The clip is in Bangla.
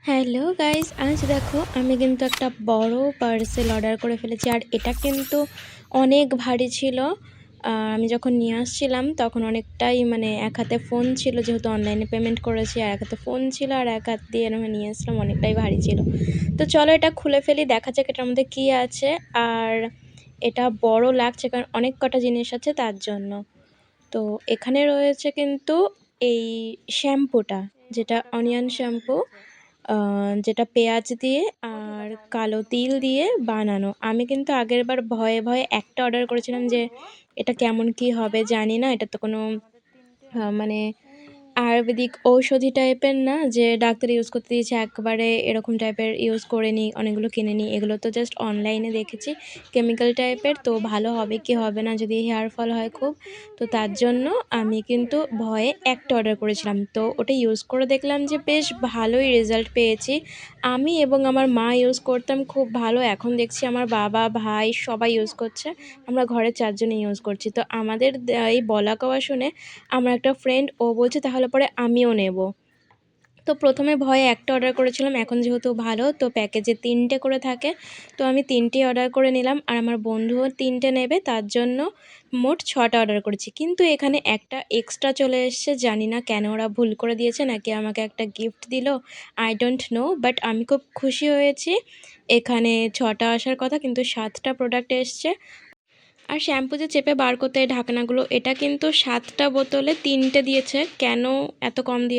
হ্যালো গাইস, আজ দেখো আমি কিন্তু একটা বড় পার্সেল অর্ডার করে ফেলেছি। আর এটা কিন্তু অনেক ভারী ছিল। আমি যখন নিয়ে আসছিলাম তখন অনেকটাই এক হাতে ফোন ছিল, যেহেতু অনলাইনে পেমেন্ট করেছি, আর এক হাতে ফোন ছিল আর এক হাত দিয়ে আমি নিয়ে আসলাম, অনেকটাই ভারী ছিল। তো চলো এটা খুলে ফেলি, দেখা যাক এটার মধ্যে কী আছে। আর এটা বড় লাগছে কারণ অনেক কটা জিনিস আছে তার জন্য। তো এখানে রয়েছে কিন্তু এই শ্যাম্পুটা, যেটা অনিয়ন শ্যাম্পু, যেটা পেঁয়াজ দিয়ে আর কালো তিল দিয়ে বানানো। আমি কিন্তু আগের বার ভয়ে ভয়ে একটা অর্ডার করেছিলাম যে এটা কেমন কি হবে জানি না, এটা তো কোনো মানে আয়ুর্বেদিক ঔষধি টাইপের না যে ডাক্তার ইউজ করতে দিয়েছে, একবারে এরকম টাইপের ইউজ করে নিই, অনেকগুলো কিনে নিই। এগুলো তো জাস্ট অনলাইনে দেখেছি কেমিক্যাল টাইপের, তো ভালো হবে কি হবে না যদি হেয়ার ফল হয় খুব, তো তার জন্য আমি কিন্তু ভয়ে একটা অর্ডার করেছিলাম। তো ওটা ইউজ করে দেখলাম যে বেশ ভালোই রেজাল্ট পেয়েছি। আমি এবং আমার মা ইউজ করতাম, খুব ভালো। এখন দেখছি আমার বাবা, ভাই সবাই ইউজ করছে, আমরা ঘরের 4 জনে ইউজ করছি। তো আমাদের এই বলা কওয়া শুনে আমার একটা ফ্রেন্ড ও বলছে তাহলে পরে আমিও নেব। তো প্রথমে ভয়ে একটা অর্ডার করেছিলাম, এখন যেহেতু ভালো তো প্যাকেজে 3টে করে থাকে, তো আমি 3টেই অর্ডার করে নিলাম। আর আমার বন্ধুও 3টে নেবে, তার জন্য মোট 6টা অর্ডার করেছি। কিন্তু এখানে একটা এক্সট্রা চলে এসছে, জানি না কেন ওরা ভুল করে দিয়েছে নাকি আমাকে একটা গিফট দিল, আই ডোন্ট নো। বাট আমি খুব খুশি হয়েছি। এখানে 6টা আসার কথা কিন্তু 7টা প্রোডাক্ট এসছে। আর শ্যাম্পু যে চেপে বার করতে হয় ঢাকনাগুলো, এটা কিন্তু 7টা বোতলে 3টে দিয়েছে, কেন এত কম দিয়ে